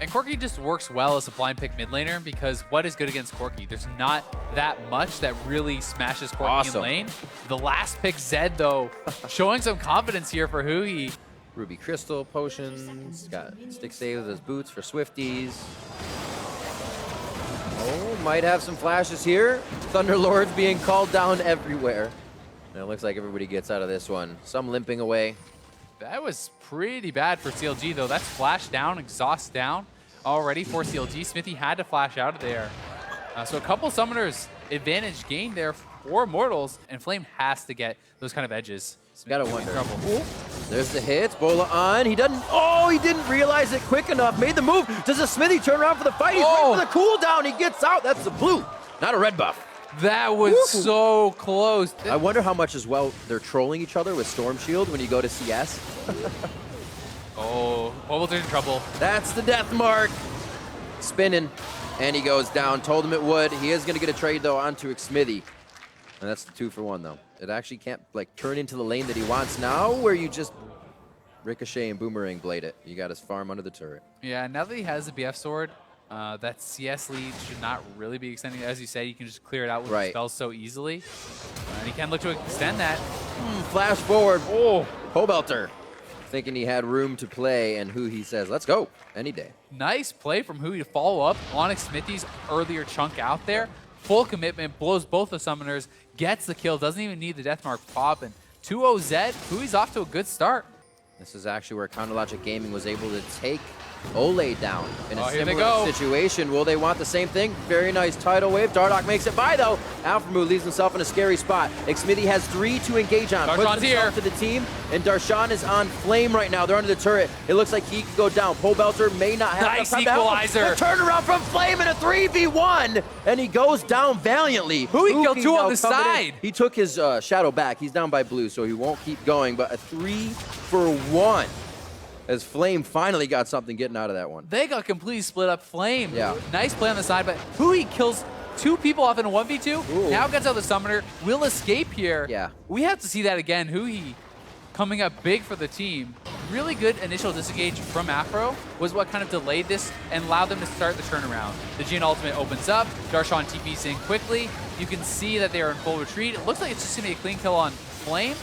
And Corki just works well as a blind pick mid laner because what is good against Corki? There's not that much that really smashes Corki in lane. The last pick, Zed, though, showing some confidence here for Huhi. Ruby Crystal potions, got STIXXAY with his boots for Swifties. Oh, might have some flashes here. Thunderlords being called down everywhere. And it looks like everybody gets out of this one. Some limping away. That was pretty bad for CLG, though. That's flash down, exhaust down already for CLG. SMITHIE had to flash out of there. So a couple summoners advantage gained there for Immortals, and Flame has to get those kind of edges. Gotta wonder. There's the hits. Bola on. He doesn't. Oh, he didn't realize it quick enough. Made the move. Does a SMITHIE turn around for the fight? He's waiting for the cooldown. He gets out. That's the blue, not a red buff. That was so close. I wonder how much as well they're trolling each other with Storm Shield when you go to CS. Oh, POBELTER in trouble. That's the death mark. Spinning, and he goes down. Told him it would. He is going to get a trade, though, onto XMITHIE. And that's the 2-for-1, though. It actually can't like turn into the lane that he wants now, where you just ricochet and boomerang blade it. You got his farm under the turret. Yeah, now that he has the BF sword, that CS lead should not really be extending. As you said, you can just clear it out with spells so easily. And he can look to extend that. Flash forward. Oh, POBELTER. Thinking he had room to play, and Huhi says, let's go, any day. Nice play from Huhi to follow up on XMITHIE's earlier chunk out there. Full commitment, blows both the summoners, gets the kill, doesn't even need the death mark pop, and 2-0 Zed. Huhi's off to a good start. This is actually where Counterlogic Gaming was able to take OLLEH down in a here similar situation. Will they want the same thing? Very nice tidal wave. DARDOCH makes it by, though. APHROMOO leaves himself in a scary spot. XMITHIE has 3 to engage on. DARSHAN's here. To the team, and DARSHAN is on flame right now. They're under the turret. It looks like he could go down. POBELTER may not have nice enough time equalizer. to turnaround from flame in a 3v1, and he goes down valiantly. Huhi killed 2 on the side. He took his shadow back. He's down by blue, so he won't keep going, but a 3-for-1. As Flame finally got something getting out of that one. They got completely split up. Flame. Yeah. Nice play on the side, but Huhi kills 2 people off in a 1v2. Ooh. Now gets out the summoner. Will escape here. Yeah. We have to see that again. Huhi coming up big for the team. Really good initial disengage from Afro was what kind of delayed this and allowed them to start the turnaround. The Jhin ultimate opens up. Darshan TP's in quickly. You can see that they are in full retreat. It looks like it's just going to be a clean kill on Flame.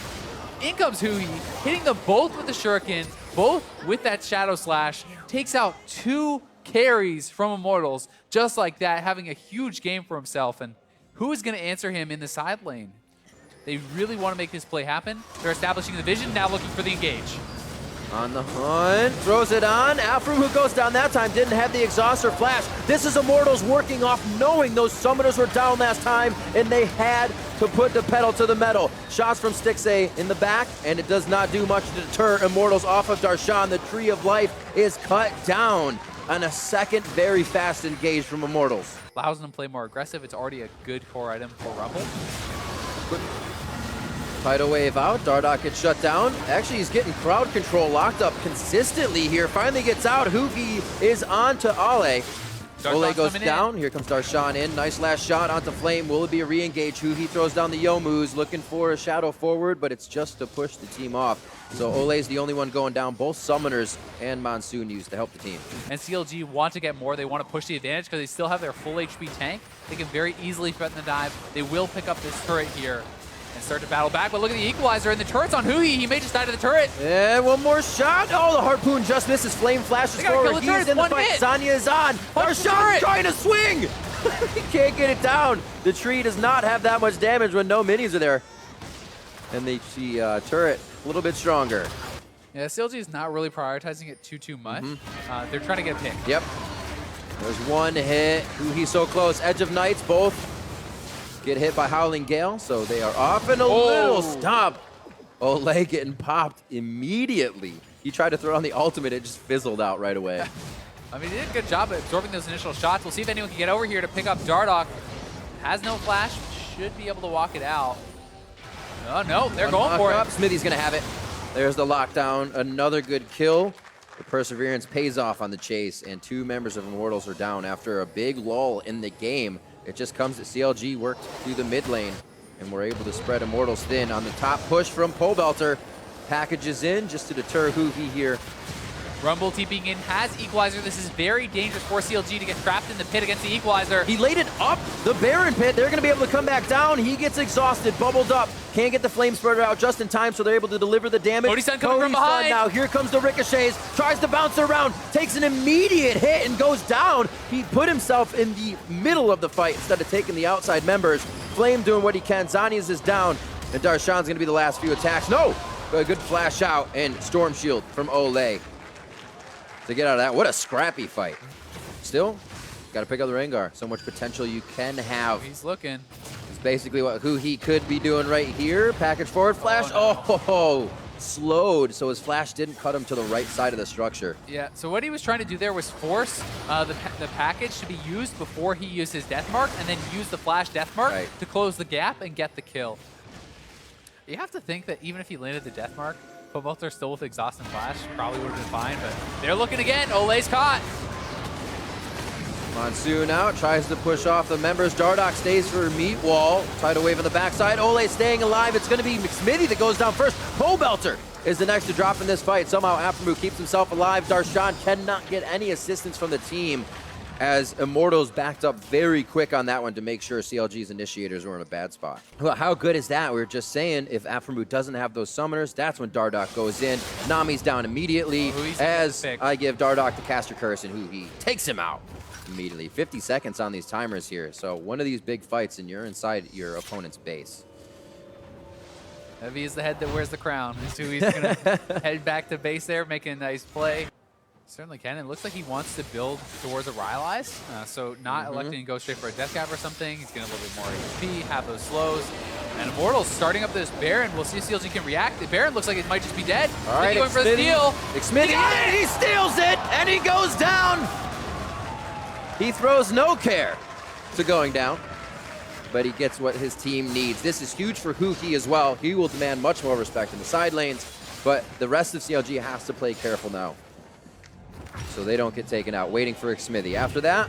In comes Huhi, hitting them both with the Shuriken, both with that Shadow Slash. Takes out 2 carries from Immortals, just like that, having a huge game for himself. And who is going to answer him in the side lane? They really want to make this play happen. They're establishing the vision, now looking for the engage. On the hunt, throws it on. APHROMOO goes down that time, didn't have the exhaust or flash. This is Immortals working off, knowing those summoners were down last time, and they had to put the pedal to the metal. Shots from STIXXAY in the back, and it does not do much to deter Immortals off of Darshan. The Tree of Life is cut down on a second very fast engage from Immortals. Allows them to play more aggressive. It's already a good core item for Rumble. Tidal wave out, DARDOCH gets shut down. Actually, he's getting crowd control locked up consistently here. Finally gets out. Huhi is on to OLLEH. OLLEH goes down. Here comes Darshan in. Nice last shot onto Flame. Will it be a re-engage? Huhi throws down the Youmuu's, looking for a shadow forward, but it's just to push the team off. So OLLEH's the only one going down. Both Summoners and Monsoon used to help the team. And CLG want to get more. They want to push the advantage because they still have their full HP tank. They can very easily threaten the dive. They will pick up this turret here and start to battle back. But look at the equalizer, and the turret's on Huhi. He may just die to the turret. And one more shot. Oh, the harpoon just misses. Flame flashes forward. He's in the fight. Zanya is on. Darshan trying to swing. He can't get it down. The tree does not have that much damage when no minis are there. And the turret a little bit stronger. Yeah, CLG is not really prioritizing it too much. They're trying to get a pick. Yep. There's one hit. Huhi's so close. Edge of Nights, both get hit by Howling Gale, so they are off in a little stop. OLLEH getting popped immediately. He tried to throw on the ultimate, it just fizzled out right away. I mean, he did a good job at absorbing those initial shots. We'll see if anyone can get over here to pick up DARDOCH. Has no flash, should be able to walk it out. Oh no, they're going for it. SMITHIE's gonna have it. There's the lockdown, another good kill. The perseverance pays off on the chase, and 2 members of Immortals are down after a big lull in the game. It just comes that CLG worked through the mid lane, and we're able to spread Immortals thin on the top push from POBELTER. Packages in just to deter Huhi here. Rumble TPing in, has Equalizer. This is very dangerous for CLG to get trapped in the pit against the Equalizer. He laid it up the Baron pit. They're going to be able to come back down. He gets exhausted, bubbled up. Can't get the flame spreader out just in time, so they're able to deliver the damage. CODY Sun coming from behind. Now here comes the ricochets. Tries to bounce around. Takes an immediate hit and goes down. He put himself in the middle of the fight instead of taking the outside members. Flame doing what he can. Zanias is down. And DARSHAN's going to be the last few attacks. No! A good flash out and Storm Shield from OLLEH to get out of that. What a scrappy fight. Still, got to pick up the Rengar. So much potential you can have. He's looking. It's basically what he could be doing right here. Package forward flash. Oh, slowed. So his flash didn't cut him to the right side of the structure. Yeah, so what he was trying to do there was force the package to be used before he used his death mark, and then use the flash death mark to close the gap and get the kill. You have to think that even if he landed the death mark, POBELTER still with exhaust and flash probably would have been fine, but they're looking again. OLLEH's caught. Monsoon out, tries to push off the members. DARDOCH stays for meat wall. Tidal wave on the backside. OLLEH staying alive. It's going to be XMITHIE that goes down first. POBELTER is the next to drop in this fight. Somehow APHROMOO keeps himself alive. DARSHAN cannot get any assistance from the team as Immortals backed up very quick on that one to make sure CLG's initiators were in a bad spot. Well, how good is that? We were just saying, if APHROMOO doesn't have those summoners, that's when DARDOCH goes in. Nami's down immediately as I give DARDOCH the caster curse, and HUHI takes him out immediately. 50 seconds on these timers here, so one of these big fights and you're inside your opponent's base. Heavy is the head that wears the crown. HUHI's gonna head back to base there, making a nice play. Certainly can. It looks like he wants to build towards a Rylai's, so not electing to go straight for a Death Cap or something. He's getting a little bit more HP, have those slows. And Immortals starting up this Baron. We'll see if CLG can react. The Baron looks like it might just be dead. All right, going for the steal. XMITHIE, he steals it, and he goes down. He throws no care to going down, but he gets what his team needs. This is huge for HUHI as well. He will demand much more respect in the side lanes, but the rest of CLG has to play careful now, so they don't get taken out. Waiting for XMITHIE. After that,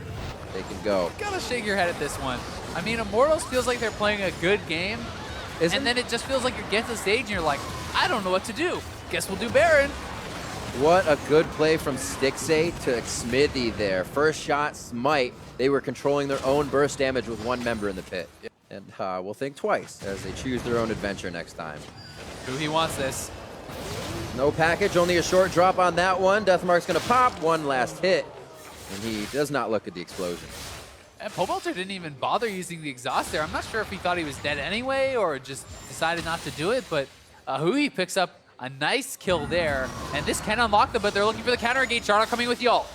they can go. You gotta shake your head at this one. I mean, Immortals feels like they're playing a good game, and then it just feels like you get to the stage and you're like, I don't know what to do. Guess we'll do Baron. What a good play from STIXXAY to XMITHIE there. First shot, Smite. They were controlling their own burst damage with one member in the pit. And we'll think twice as they choose their own adventure next time. HUHI wants this. No package, only a short drop on that one. Deathmark's gonna pop, one last hit. And he does not look at the explosion. And POBELTER didn't even bother using the exhaust there. I'm not sure if he thought he was dead anyway or just decided not to do it, but HUHI picks up a nice kill there. And this can unlock them, but they're looking for the counter engage. DARDOCH coming with y'all.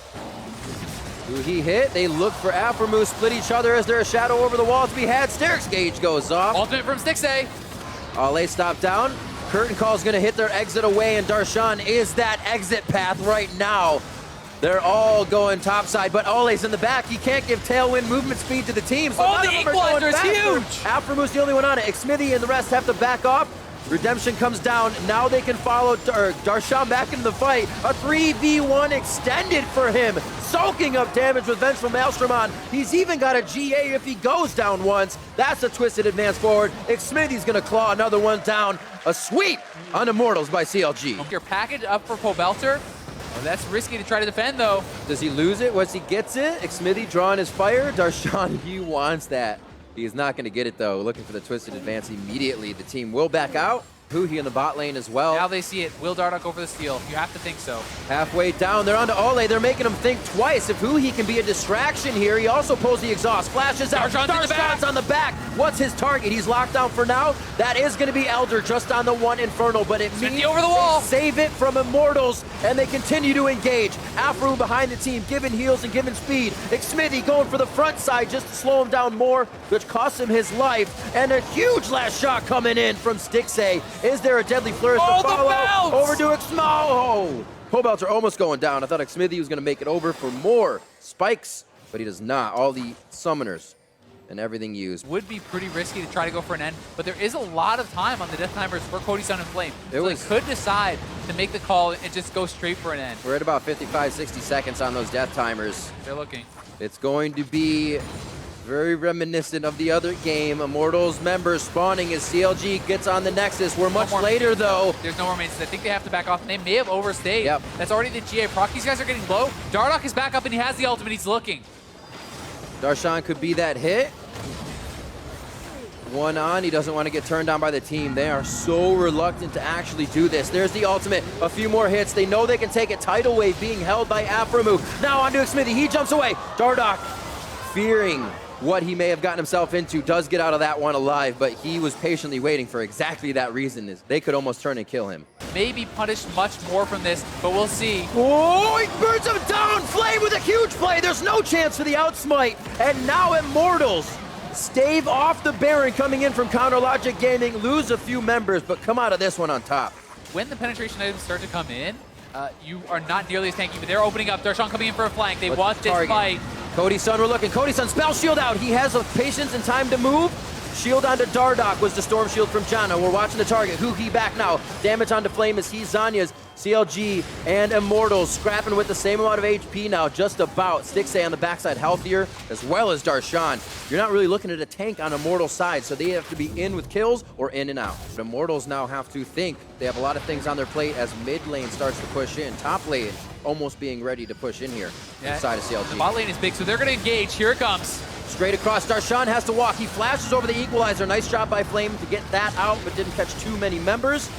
HUHI hit, they look for APHROMOO, split each other as there's a shadow over the wall to be had. Stairs gauge goes off. Ultimate from STIXXAY. OLLEH stop down. Curtain Call's gonna hit their exit away, and DARSHAN is that exit path right now. They're all going topside, but OLLEH's in the back. You can't give tailwind movement speed to the team. So the equalizer is huge! APHROMOO's the only one on it. XMITHIE and the rest have to back off. Redemption comes down. Now they can follow DARSHAN back into the fight. A 3v1 extended for him. Soaking up damage with Vengeful Maelstrom on. He's even got a GA if he goes down once. That's a twisted advance forward. XMITHIE's gonna claw another one down. A sweep on Immortals by CLG. Your package up for POBELTER. Oh, that's risky to try to defend though. Does he lose it once he gets it? XMITHIE drawing his fire. DARSHAN, he wants that. He is not going to get it though. Looking for the twisted advance immediately. The team will back out. HUHI in the bot lane as well. Now they see it. Will DARDOCH over the steal? You have to think so. Halfway down, they're on to OLLEH. They're making him think twice. If HUHI can be a distraction here, he also pulls the exhaust. Flashes out. DARSHAN's on the back. What's his target? He's locked down for now. That is going to be Elder just on the one Infernal, but it means over the wall. Save it from Immortals, and they continue to engage. APHROMOO behind the team, giving heals and giving speed. XMITHIE going for the front side just to slow him down more, which costs him his life. And a huge last shot coming in from STIXXAY. Is there a deadly flourish to follow? Over to XMITHIE. Oh, POBELTER almost going down. I thought XMITHIE was going to make it over for more spikes, but he does not. All the summoners and everything used. Would be pretty risky to try to go for an end, but there is a lot of time on the death timers for CODY Sun and Flame. So they could decide to make the call and just go straight for an end. We're at about 55, 60 seconds on those death timers. They're looking. It's going to be Very reminiscent of the other game. Immortals members spawning as CLG gets on the Nexus. We're much later, though. There's no more mains. I think they have to back off, and they may have overstayed. Yep. That's already the GA proc. These guys are getting low. DARDOCH is back up, and he has the ultimate. He's looking. DARSHAN could be that hit. One on. He doesn't want to get turned down by the team. They are so reluctant to actually do this. There's the ultimate. A few more hits. They know they can take it. Tidal wave being held by APHROMOO. Now onto XMITHIE. He jumps away. DARDOCH, fearing what he may have gotten himself into, does get out of that one alive, but he was patiently waiting for exactly that reason. Is they could almost turn and kill him. Maybe punished much more from this, but we'll see. Oh, he burns him down! Flame with a huge play! There's no chance for the outsmite, and now Immortals stave off the Baron coming in from Counter Logic Gaming, lose a few members, but come out of this one on top. When the penetration items start to come in, you are not nearly as tanky, but they're opening up. DARSHAN coming in for a flank. They want this fight. CODY Sun, we're looking. CODY Sun, spell shield out. He has the patience and time to move. Shield onto DARDOCH was the storm shield from Janna. We're watching the target. HUHI back now. Damage onto Flame as he's Zanya's. CLG and Immortals scrapping with the same amount of HP now, just about. STIXXAY on the backside healthier, as well as DARSHAN. You're not really looking at a tank on Immortals' side, so they have to be in with kills or in and out. But Immortals now have to think. They have a lot of things on their plate as mid lane starts to push in. Top lane almost being ready to push in here inside of CLG. The bot lane is big, so they're going to engage. Here it comes. Straight across, DARSHAN has to walk. He flashes over the equalizer. Nice job by Flame to get that out, but didn't catch too many members.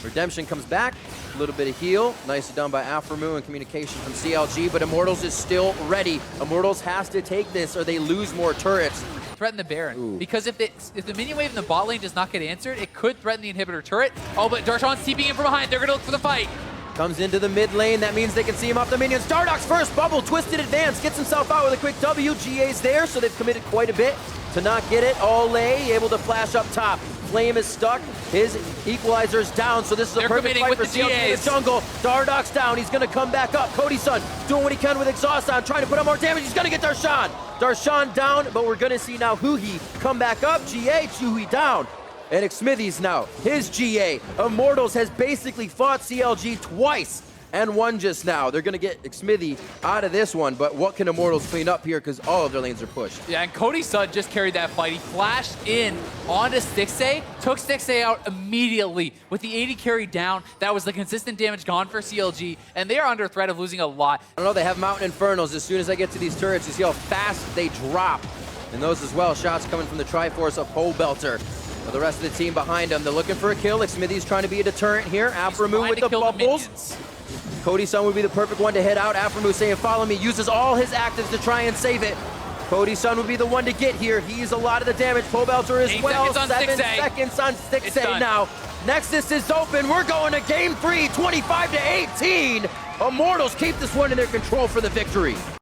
Redemption comes back. A little bit of heal. Nicely done by APHROMOO and communication from CLG, but Immortals is still ready. Immortals has to take this or they lose more turrets. Threaten the Baron. Because if the minion wave in the bot lane does not get answered, it could threaten the inhibitor turret. Oh, but DARSHAN's TPing in from behind. They're going to look for the fight. Comes into the mid lane. That means they can see him off the minions. DARDOCH's first bubble, twisted advance, gets himself out with a quick W. GA's there, so they've committed quite a bit to not get it. OLLEH able to flash up top. Flame is stuck. His equalizer's down, so this is a perfect fight for CLG in the jungle. DARDOCH's down. He's going to come back up. CODY Sun doing what he can with exhaust on, trying to put on more damage. He's going to get DARSHAN. DARSHAN down, but we're going to see now HUHI come back up. HUHI down. And XMITHIE's now his GA. Immortals has basically fought CLG twice and won just now. They're going to get XMITHIE out of this one, but what can Immortals clean up here because all of their lanes are pushed? Yeah, and CODY Sun just carried that fight. He flashed in onto STIXXAY, took STIXXAY out immediately with the 80 carry down. That was the consistent damage gone for CLG, and they are under threat of losing a lot. I don't know, they have Mountain Infernals. As soon as I get to these turrets, you see how fast they drop. And those as well, shots coming from the Triforce of POBELTER. The rest of the team behind him, they're looking for a kill. XMITHIE's trying to be a deterrent here. APHROMOO with the bubbles. CODY Sun would be the perfect one to head out. APHROMOO saying, follow me, uses all his actives to try and save it. CODY Sun would be the one to get here. He's a lot of the damage. POBELTER as well. 7 seconds on STIXXAY now. Nexus is open. We're going to game 3, 25-18. Immortals keep this one in their control for the victory.